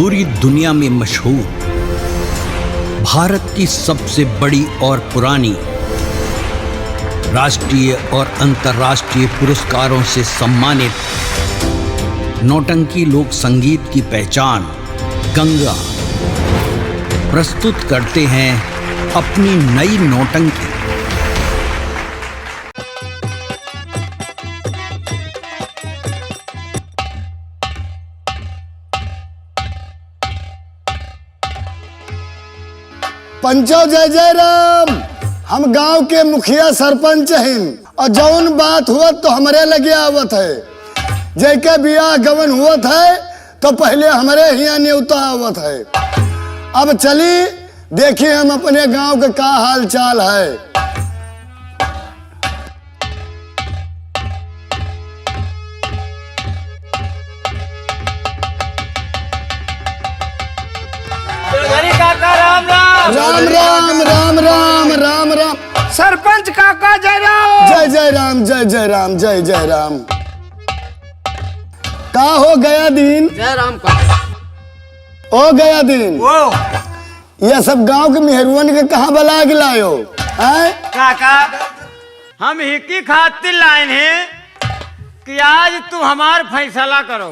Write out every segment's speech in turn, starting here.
पूरी दुनिया में मशहूर, भारत की सबसे बड़ी और पुरानी, राष्ट्रीय और अंतर्राष्ट्रीय पुरस्कारों से सम्मानित नौटंकी लोक संगीत की पहचान गंगा प्रस्तुत करते हैं अपनी नई नौटंकी। पंचो जय जय राम। हम गांव के मुखिया सरपंच हैं और जौन बात हुआ तो हमारे लगे आवत है। जय के बियाह गवन हुआ है तो पहले हमारे यहाँ न्योता आवत है। अब चली देखिए हम अपने गांव का क्या हाल चाल है। राम राम राम राम राम राम। सरपंच काका जय राम। जय जय राम जय जय राम जय जय राम। का हो गया दिन? जय राम काका। हो गया दिन। वो ये सब गांव के मेहरुअन के कहाँ बला के लायो? काका हम हिकी खातिर लाइन है कि आज तू हमार फैसला करो।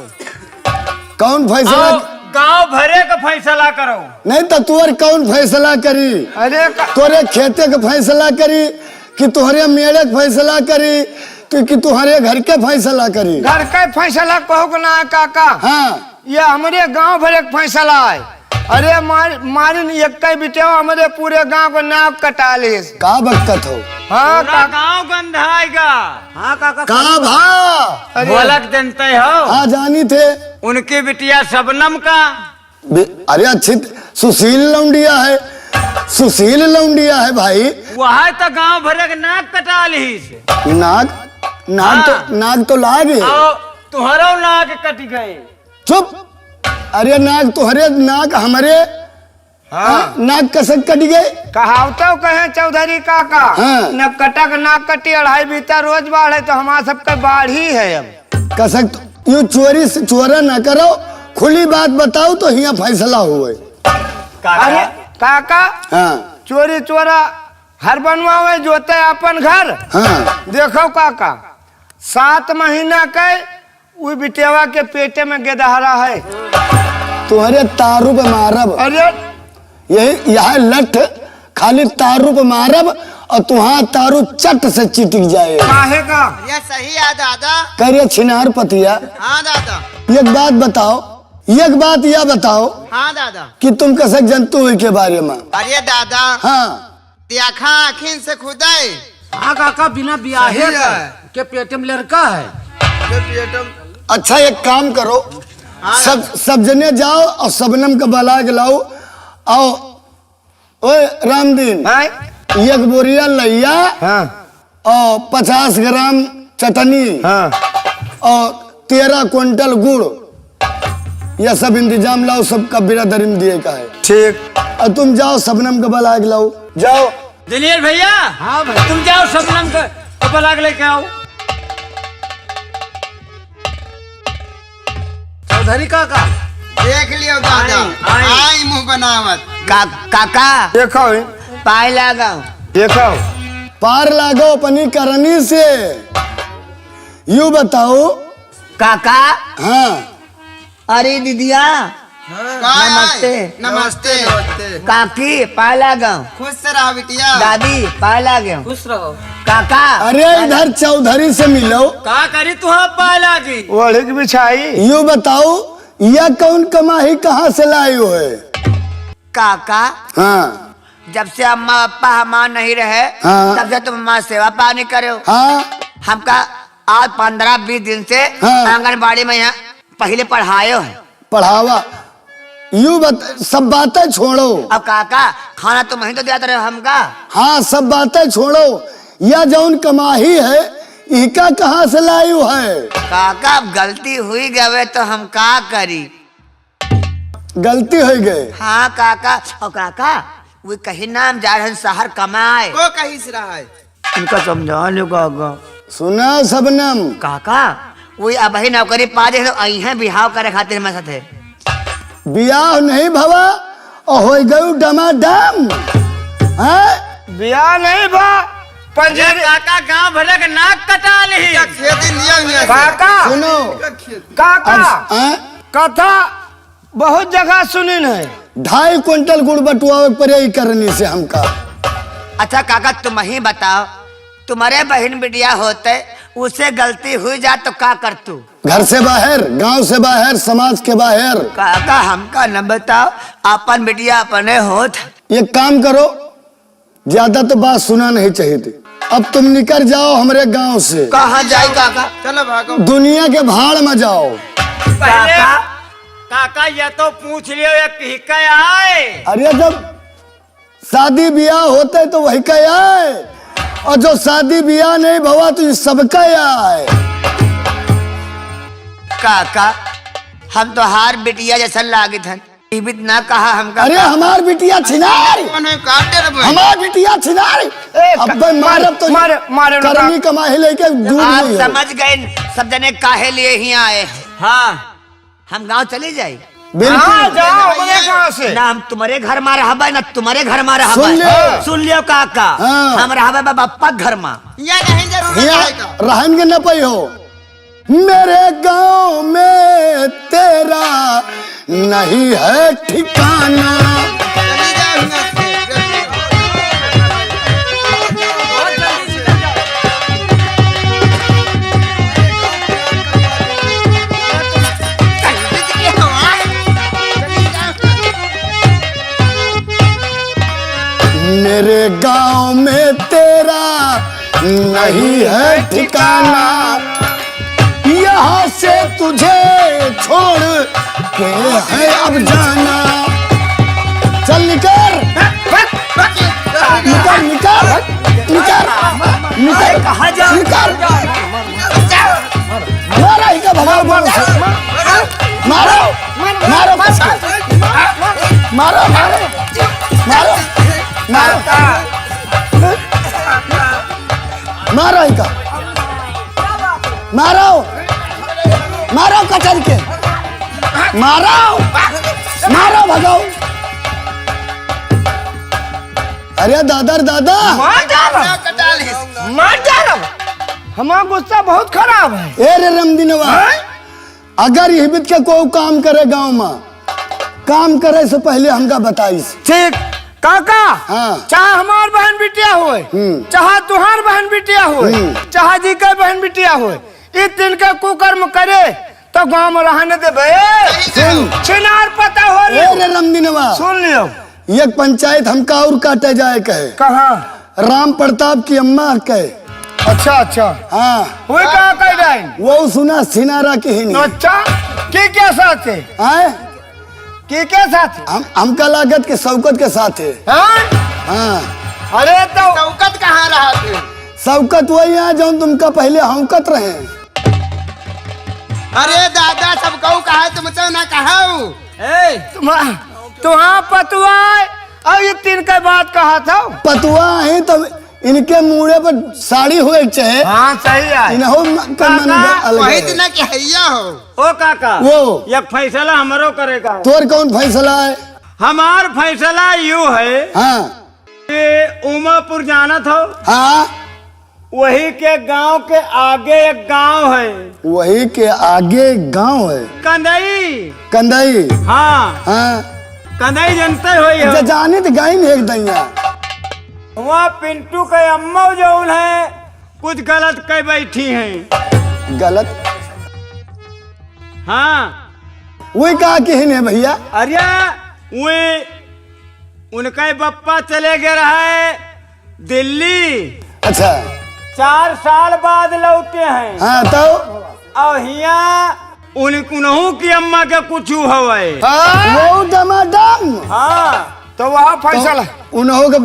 कौन फैसला? गांव भरे का फैसला करो। नहीं तो तुअर कौन फैसला करी? अरे तोरे खेते का फैसला करी कि तुहरे मेड़े का फैसला करी कि तुम्हारे घर के फैसला करी? घर का फैसला कहो ना है काका। हाँ ये हमारे गांव भरे का फैसला है। अरे मारिन एक बिटे हमारे पूरे गांव को नाक कटा ले। का बकत हो? हाँ गांव गंधाएगा। हाँ काका। का भा बोलक जनते हो? हाँ जानी थे। उनकी बिटिया शबनम का। अरे अच्छी सुशील लौंडिया है, सुशील लौंडिया है भाई। वह तो गांव भरे का नाक कटा ली। नाक नाक तो नाक तो लागे। तुहरा नाक कट गए। चुप। अरे नाक तुहरे नाक हमारे। हाँ। नाक कसक कट गए। कहावतो कहे चौधरी काका। हाँ। न कटक नाक कटी अढ़ाई बीता रोज बाढ़ तो हमारा सबका बाढ़ ही है। अब कसक तो यूं चोरी से चोरा ना करो, खुली बात बताओ तो यहाँ फैसला हुए। अरे काका हाँ चोरी चोरा हर बनवावे जोते अपन घर। हाँ देखो काका 7 महीना के वो बिटेवा के पेटे में गेदहरा है। तुम्हारे तारू पे मारब। अरे यही यहाँ लठ खाली तारू पे मारब और तुहां तारू चट से चिटिक जाए। काहे का? ये सही है दादा। करिए छिनार पतिया। हाँ दादा। एक बात बताओ, एक बात यह बताओ हाँ दादा। कि तुम कसक जनतु हुई के बारे में? अरे दादा हाँ देखा आखिन से खुदाई। हाँ काका बिना ब्याहे के पेट में लड़का है। अच्छा एक काम करो, सब जने जाओ और सबनम का बला के लाओ। आओ ओए रामदीन, एक बोरिया लैया और 50 ग्राम चटनी और 13 क्विंटल गुड़, यह सब इंतजाम लाओ। सबका बिरादरी में दिए का है। ठीक। और तुम जाओ सबनम का बला के लाओ। जाओ दिनेश भैया। हाँ भाई तुम जाओ सबनम का बला के लेके आओ। चौधरी काका देख लियो दादा। आई मुँह बनावत। काका देखो पाए लगाओ। देखो पार लागो अपनी करनी से। यू बताओ काका। हाँ अरे दीदिया नमस्ते नमस्ते नमस्ते। काकी पाए लगाओ। खुश से रहो बिटिया। दादी पाए लगाओ। खुश रहो काका अरे इधर चौधरी से मिलो। का करी तू पाला की ओढ़ की बिछाई। यू बताओ यह कौन कमाई कहाँ से लायो है? काका हाँ जब से अम्मा पापा हमार नहीं रहे हाँ। तब से तुम हमारा सेवा पानी करो। हाँ हमका आज 15-20 दिन से हाँ। आंगनबाड़ी में यहाँ पहले पढ़ायो है। पढ़ावा। यू सब बातें छोड़ो। अब काका खाना तो वहीं तो दिया रहे हमका। हाँ सब बातें छोड़ो, यह जौन कमाही है इका कहाँ से लायू है? काका अब गलती हुई गए तो हम का करी? गलती हो गए। हाँ काका। और काका वो कहीं नाम जा रहे शहर कमाए। वो कहीं से रहा है। इनका समझा लो काका। सुना सबनम? काका वही अब ही नौकरी पा दे तो आई है बिहाव करे खातिर हमारे साथ। बियाह नहीं भवा और हो गई डमाडम है। बियाह नहीं बा अरे पंजरी काका गांव भले के नाक कटा ली। खेती लिया हुआ काका सुनो काका हैं? कथा बहुत जगह सुनी नहीं। 2.5 क्विंटल गुड़ बटुआ पर यही करने से हमका। अच्छा काका तुम ही बताओ, तुम्हारे बहन बिटिया होते उसे गलती हुई जा तो क्या कर तू? घर से बाहर, गांव से बाहर, समाज के बाहर। काका हमका न बताओ, अपन बिटिया अपने होत। ये काम करो, ज्यादा तो बात सुना नहीं चाहिए थी। अब तुम निकल जाओ हमारे गांव से, कहाँ जाए काका? चलो भागो। दुनिया के भाड़ में जाओ। पहले काका ये तो पूछ लियो ये किहका आए। अरे जब शादी ब्याह होते तो वही का आए, और जो शादी ब्याह नहीं भवा तो ये सबका आए। काका हम तो हार बिटिया जैसा लागित हन, जीवित ना कहा हमका। अरे हमार बिटिया छिनार, उन्हें काटे रे भाई। हमार बिटिया छिनार। अब मारब तो मारे करनी कमाई लेके दूध आप नहीं हो। समझ गए सब जने काहे लिए ही आए हैं। हाँ हम गांव चले जाए हाँ जाओ अपने गाँव से। ना, हम तुम्हारे घर में रहबा ना तुम्हारे घर में रहबा। सुन लियो। सुन लियो काका, हाँ। हम रहबा बापा घर में। यहाँ नहीं जरूर यहाँ रहन के न पई हो। मेरे गांव में तेरा नहीं है ठिकाना। चली जाओ यहाँ मेरे गांव में तेरा नहीं है ठिकाना, यहाँ से तुझे छोड़ के है अब जाना। चल निकल निकल निकल निकल निकल, कहाँ जाओ? निकल। मारा ही का भगाओ, मारो मारो मारो मारो मारो मारो मारो ही का, मारो मारो कचर के, मारो मारो भगाओ। अरे दादर दादा, मार डालो कटाली। मार डालो, हमारा गुस्सा बहुत खराब है। ए रे रमदीनवा, अगर यही बीत के कोई काम करे गांव में, काम करे से पहले हमका बताइस। ठीक काका, हाँ। चाहे हमार बहन बिटिया होए, चाहे तुहार बहन बिटिया होए, चाहे जी के बहन बिटिया होए, इस दिन के कुकर्म करे तो गांव में रहने देबे। सुन छिनार पता हो ए रे रमदीनवा, सुन लियो। ये पंचायत हमका और काटे जाए कहे, कहाँ? राम प्रताप की अम्मा कहे। अच्छा अच्छा, हाँ वो कहाँ कह रहे? वो सुना सिनारा की ही नहीं। अच्छा के साथ है? आए के साथ है? हमका लागत के शौकत के साथ है। हाँ? हाँ अरे तो चौकत कहाँ रहा थे? शौकत वही है जो तुमका पहले हौकत रहे। अरे दादा सब कहू कहा तुम तो ना कहा। तुहाँ पतुआ और ये तीन के बात कहा था। पतुआ है तो इनके मुड़े पर साड़ी हुए चाहे, हाँ सही है। इन्हों का मन अलग वही है। दिन कि हैया हो। ओ काका, वो ये फैसला हमरो करेगा। तोर कौन फैसला है? हमार फैसला यूं है हाँ कि उमापुर जाना था, हाँ, वही के गांव के आगे एक गांव है, वही के आगे गांव है कंदई। कंदई। हाँ हाँ कंदई जनते हो। जाने तो गाय में एक दैया। वहाँ पिंटू के अम्मा जो है कुछ गलत कह बैठी हैं। गलत? हाँ वही कहा कि है भैया। अरे वे उनका बप्पा चले गए रहे दिल्ली। अच्छा 4 साल बाद लौटे हैं। हाँ तो और हिया उन्हों की अम्मा के कुछ हवे। वो दमादम। हाँ तो वहाँ फैसला उन्हों के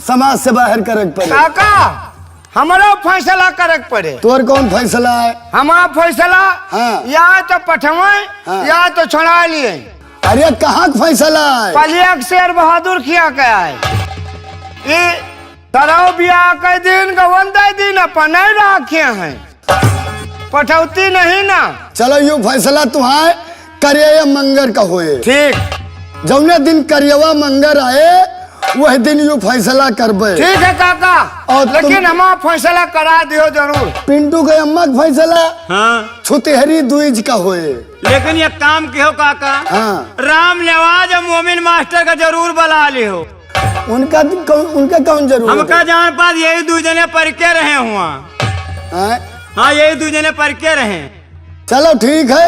समाज से बाहर करे पड़े। काका हमारा फैसला करे पड़े। तोर कौन फैसला है? हमारा फैसला हाँ। या तो पठवाए हाँ। या तो छोड़ा लिए। अरे कहाँ का फैसला है? पलिया शेर बहादुर खिया के आए। ये तरह बिया के दिन गवंदा दिन अपन नहीं रखे हैं, पठौती नहीं ना। चलो यू फैसला तुम्हारे करिया मंगर का होए। ठीक जौने दिन करियवा मंगर आए वह दिन यू फैसला करबे। ठीक है काका, और लेकिन हम फैसला करा दियो जरूर। पिंटू के अम्मा का फैसला हाँ छुतिहरी दूज का होए। लेकिन ये काम क्यों काका? हाँ राम नवाज और मोमिन मास्टर का जरूर बुला लियो। उनका कौन जरूर हमका जान पास यही दो जने पढ़ के रहे हुआ। है? हाँ यही दो जने पढ़ के रहे। चलो ठीक है,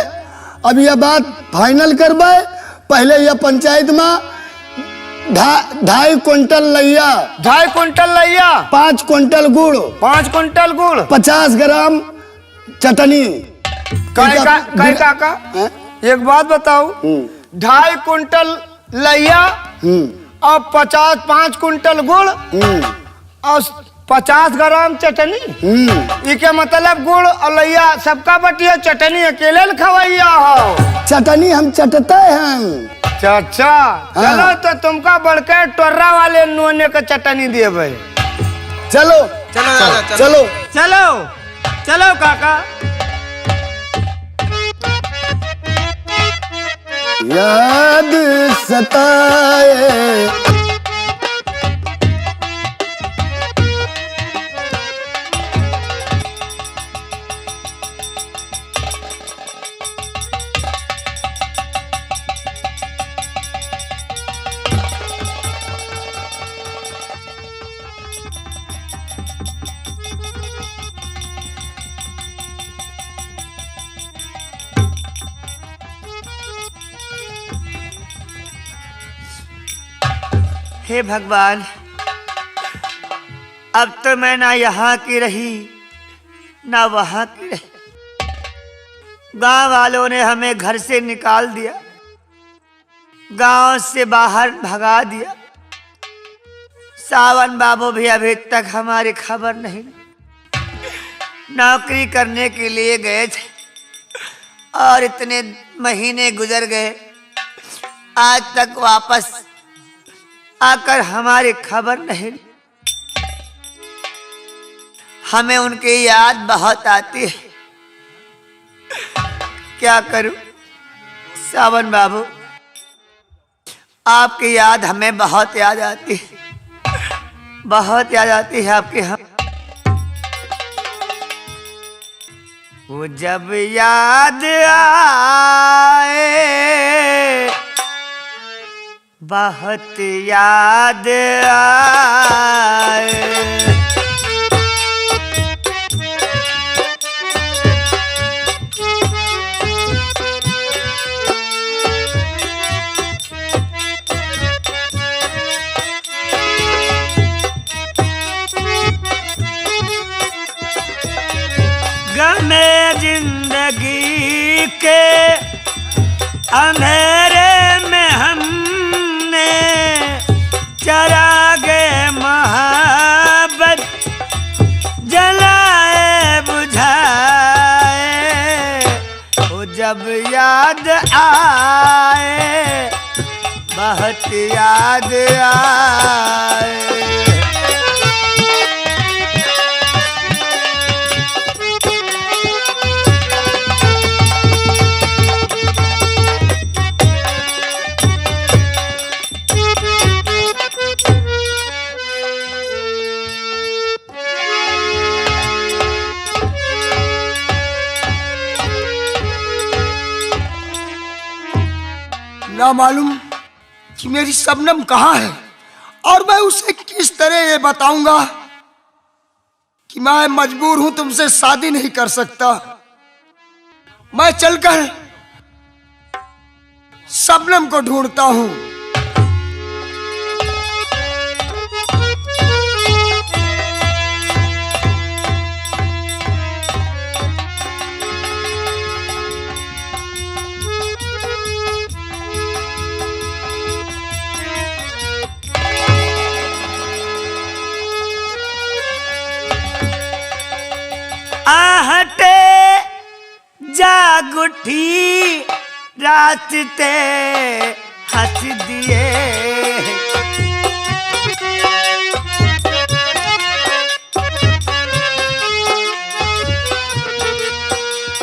अब यह बात फाइनल करबे। पहले यह पंचायत में 2.5 क्विंटल लैया, 2.5 क्विंटल लैया, 5 क्विंटल गुड़, 5 क्विंटल गुड़, 50 ग्राम चटनी। कई काका हैं? एक बात बताओ, 2.5 क्विंटल लैया और 5 क्विंटल गुड़ और 50 ग्राम चटनी। इके मतलब गुड़ और लैया सबका बटिया, चटनी अकेले खवैया हो। चटनी हम चटते हैं। चाचा चलो तो तुमका बढ़के टोर्रा वाले नोने का चटनी देवे। चलो चलो दादा चलो चलो चलो काका। याद सताए हे भगवान, अब तो मैं ना यहाँ की रही ना वहाँ की रही। गांव वालों ने हमें घर से निकाल दिया, गांव से बाहर भगा दिया। सावन बाबू भी अभी तक हमारी खबर नहीं। नौकरी करने के लिए गए थे और इतने महीने गुजर गए, आज तक वापस आकर हमारी खबर नहीं। हमें उनकी याद बहुत आती है, क्या करूं सावन बाबू, आपकी याद हमें बहुत याद आती है, बहुत याद आती है आपकी। हम वो जब याद आए बहुत याद आए। गमे जिंदगी के अंधेरे में हमने चरागे मोहब्बत जलाए बुझाए। वो जब याद आए बहुत याद आए। ना मालूम कि मेरी शबनम कहाँ है और मैं उसे किस तरह ये बताऊंगा कि मैं मजबूर हूं, तुमसे शादी नहीं कर सकता। मैं चलकर शबनम को ढूंढता हूं। आहटे जाग उठी रात ते हंस दिए।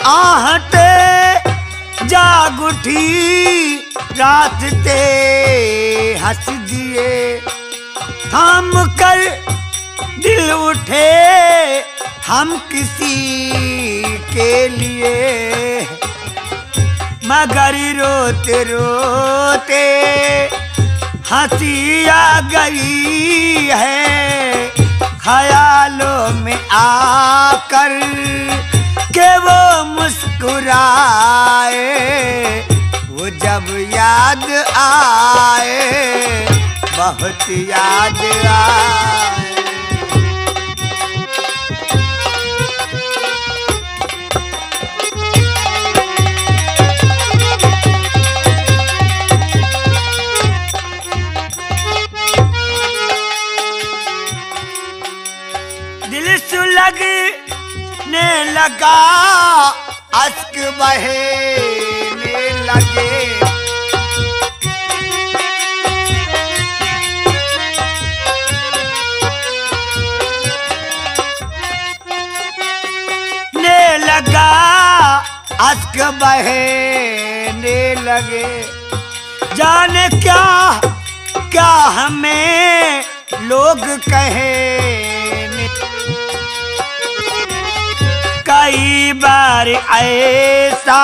आहटे जाग उठी रूठी रास्ते हंस दिए, थाम कर दिल उठे हम किसी के लिए, मगर रोते रोते हंसी आ गई है ख्यालों में आकर के वो मुस्कुराए, वो जब याद आए बहुत याद आए। दिल सुलगने लगा, अश्क बहने लगे, ने लगा अश्क बहने लगे, जाने क्या क्या हमें लोग कहेंगे, कई बार ऐसा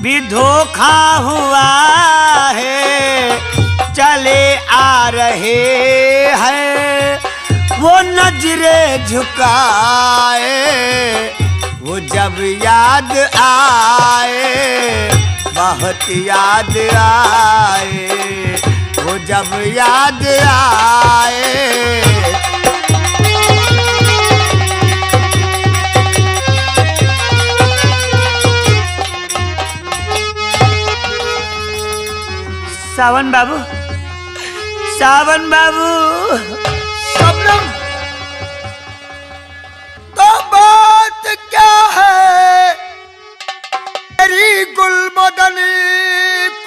भी धोखा हुआ है, चले आ रहे हैं वो नजरें झुकाए, वो जब याद आए बहुत याद आए, वो जब याद आए। सावन बाबू, सावन बाबू, शबनम, तो बात क्या है तेरी गुलबदनी,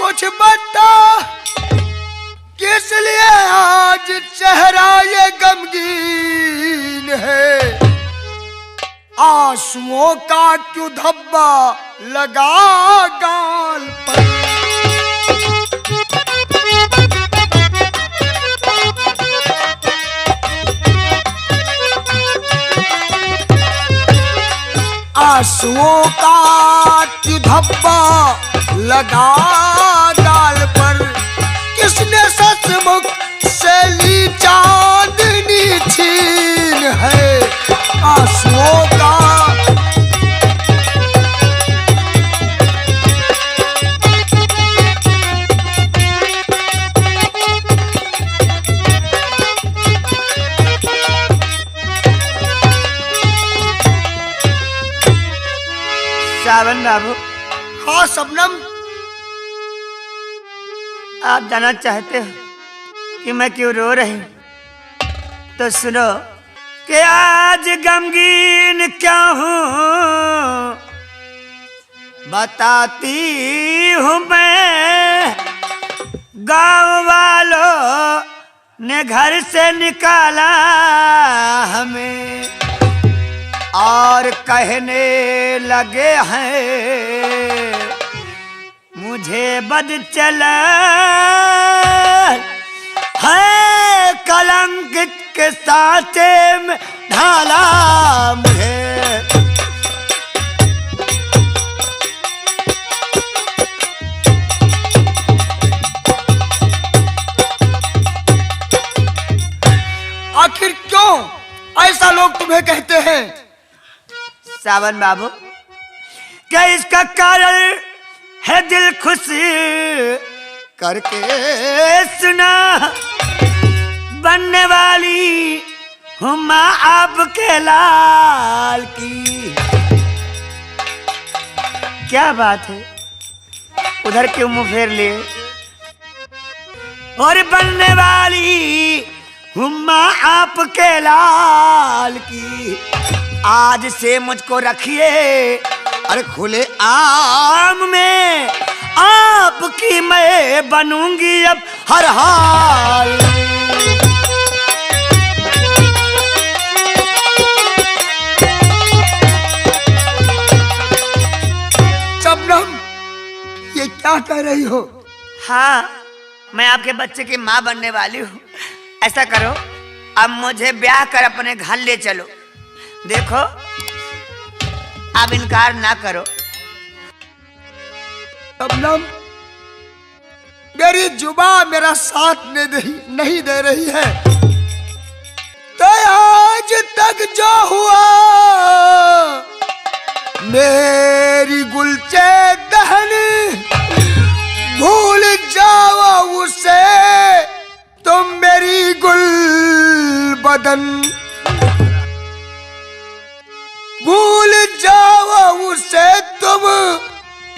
कुछ बता किस लिए आज चेहरा ये गमगीन है, आंसुओं का क्यों धब्बा लगा गाल पर, आंसुओं का क्यों धब्बा लगा गाल पर, किसने सचमुच से ली चांदनी छीन है, आंसुओं का सावन बाबू। हाँ शबनम, आप जानना चाहते हो कि मैं क्यों रो रही, तो सुनो कि आज गमगीन क्या हूँ बताती हूँ मैं, गाँव वालों ने घर से निकाला हमें और कहने लगे हैं मुझे बद चला है, कलंक के साथे में ढाला मुझे, आखिर क्यों ऐसा लोग तुम्हें कहते हैं? सावन बाबू, क्या इसका कारण है दिल खुश करके सुना, बनने वाली हूँ माँ आपके लाल की। क्या बात है, उधर क्यों मुंह फेर लिए? और बनने वाली हूँ माँ आपके लाल की, आज से मुझको रखिए अरे खुले आम में, आपकी मैं बनूंगी अब हर हाल। शबनम, ये क्या कह रही हो? हाँ, मैं आपके बच्चे की माँ बनने वाली हूँ। ऐसा करो, अब मुझे ब्याह कर अपने घर ले चलो। देखो, आप इनकार ना करो। शबनम, मेरी जुबान मेरा साथ नहीं दे रही है। तो आज तक जो हुआ मेरी गुलचे दहन, भूल जाओ उसे तुम मेरी गुल बदन, भूल जाओ उसे तुम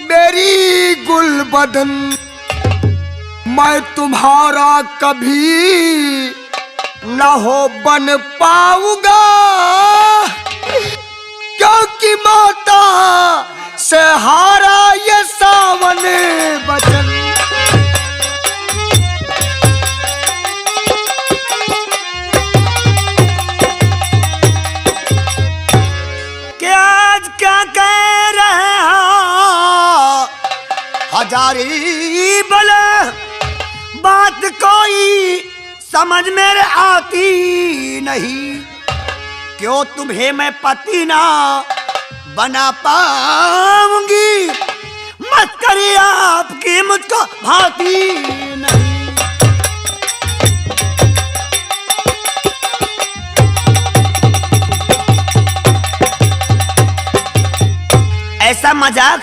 मेरी गुल बदन। मैं तुम्हारा कभी न हो बन पाऊंगा, क्योंकि माता से हारा ये सावन बचन। क्या आज क्या कह रहे हो हजारी बला, बात कोई समझ मेरे आती नहीं। क्यों तुम्हें मैं पति ना बना पाऊंगी, मस्करी आपकी मुझको भाती नहीं। ऐसा मजाक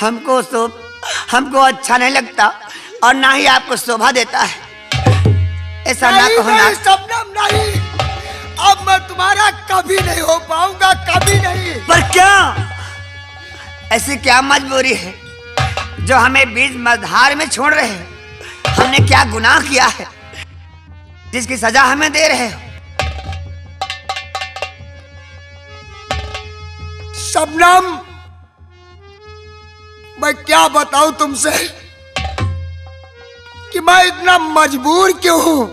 हमको अच्छा नहीं लगता और ना ही आपको शोभा देता है। ऐसा ना कहो ना। शबनम नहीं, अब मैं तुम्हारा कभी नहीं हो पाऊंगा, कभी नहीं। पर क्या ऐसी क्या मजबूरी है जो हमें बीच मझधार में छोड़ रहे हैं? हमने क्या गुनाह किया है जिसकी सजा हमें दे रहे हो? शबनम, मैं क्या बताऊं तुमसे कि मैं इतना मजबूर क्यों हूं?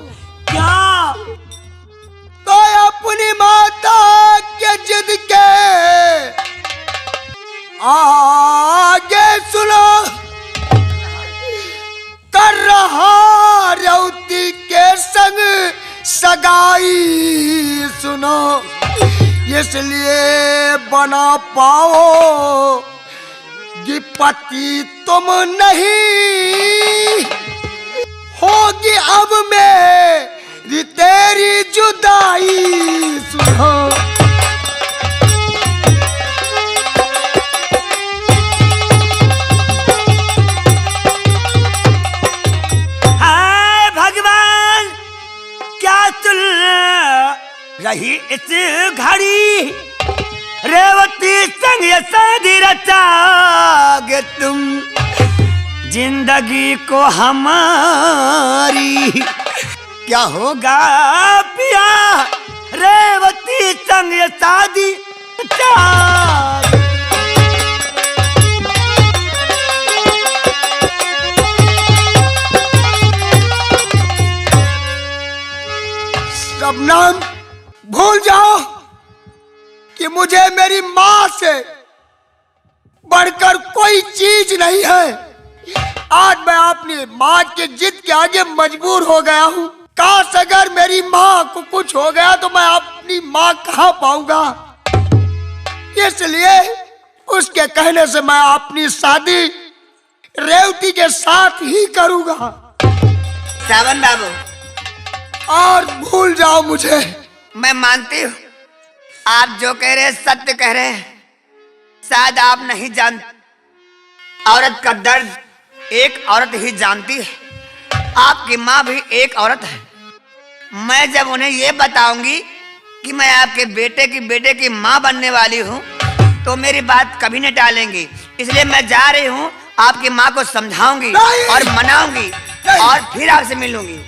क्या? तो अपनी माता के जिद के आगे सुनो, कर रहा रेवती के संग सगाई सुनो, इसलिए बना पाओ कि पति तुम नहीं, होगी अब मेरी तेरी जुदाई सुनो। हाय भगवान, क्या चल रही इस घड़ी, रेवती संग ये शादी रचागे तुम जिंदगी को हमारी। क्या होगा पिया, रेवती संग ये शादी रचागे। शबनम, भूल जाओ कि मुझे मेरी माँ से बढ़कर कोई चीज नहीं है। आज मैं अपनी माँ की जिद के आगे मजबूर हो गया हूँ। काश अगर मेरी माँ को कुछ हो गया तो मैं अपनी माँ कहाँ पाऊंगा। इसलिए उसके कहने से मैं अपनी शादी रेवती के साथ ही करूंगा। सावन बाबू, और भूल जाओ मुझे। मैं मानती हूँ आप जो कह रहे हैं सत्य कह रहे हैं। शायद आप नहीं जानते, औरत का दर्द एक औरत ही जानती है। आपकी माँ भी एक औरत है। मैं जब उन्हें ये बताऊंगी कि मैं आपके बेटे की माँ बनने वाली हूँ तो मेरी बात कभी नहीं टालेंगी। इसलिए मैं जा रही हूँ, आपकी माँ को समझाऊंगी और मनाऊंगी और फिर आपसे मिलूंगी।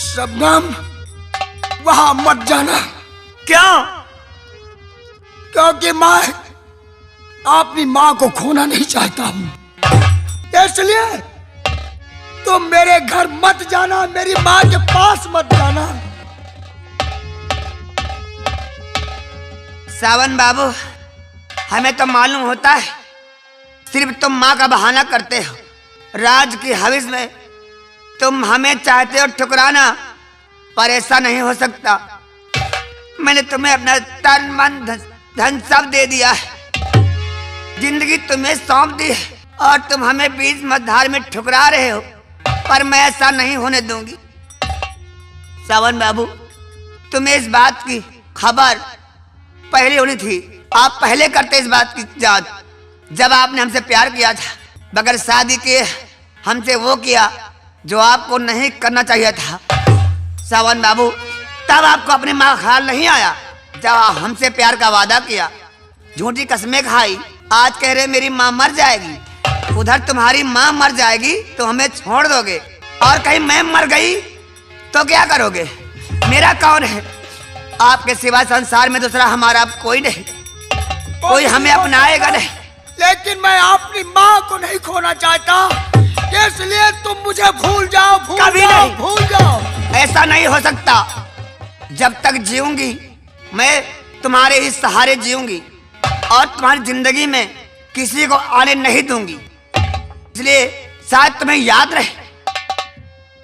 शबनम, वहां मत जाना। क्यों? क्योंकि मैं अपनी माँ को खोना नहीं चाहता हूँ। इसलिए तुम मेरे घर मत जाना, मेरी माँ के पास मत जाना। सावन बाबू, हमें तो मालूम होता है सिर्फ तुम माँ का बहाना करते हो। राज की हविस में तुम हमें चाहते हो ठुकराना, पर ऐसा नहीं हो सकता। मैंने तुम्हें अपना तन मन धन सब दे दिया है, जिंदगी तुम्हें सौंप दी है, और तुम हमें बीच मझधार में ठुकरा रहे हो, पर मैं ऐसा नहीं होने दूंगी। सावन बाबू, तुम्हें इस बात की खबर पहले होनी थी। आप पहले करते इस बात की जांच। जब आपने हमसे प्यार किया था, बगैर शादी के हमसे वो किया जो आपको नहीं करना चाहिए था। सावन बाबू, तब आपको अपनी माँ का ख्याल नहीं आया। जब हमसे प्यार का वादा किया, झूठी कसमें खाई, आज कह रहे मेरी माँ मर जाएगी, उधर तुम्हारी माँ मर जाएगी तो हमें छोड़ दोगे, और कहीं मैं मर गई तो क्या करोगे? मेरा कौन है? आपके सिवा संसार में दूसरा हमारा कोई नहीं, कोई हमें अपनाएगा नहीं। लेकिन मैं अपनी माँ को नहीं खोना चाहता, इसलिए तुम मुझे भूल जाओ, कभी नहीं। भूल जाओ। ऐसा नहीं हो सकता। जब तक जीऊंगी मैं तुम्हारे ही सहारे जीऊंगी, और तुम्हारी जिंदगी में किसी को आने नहीं दूंगी। इसलिए शायद तुम्हें याद रहे,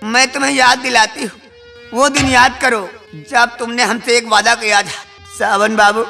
मैं तुम्हें याद दिलाती हूँ। वो दिन याद करो जब तुमने हमसे एक वादा किया था। सावन बाबू,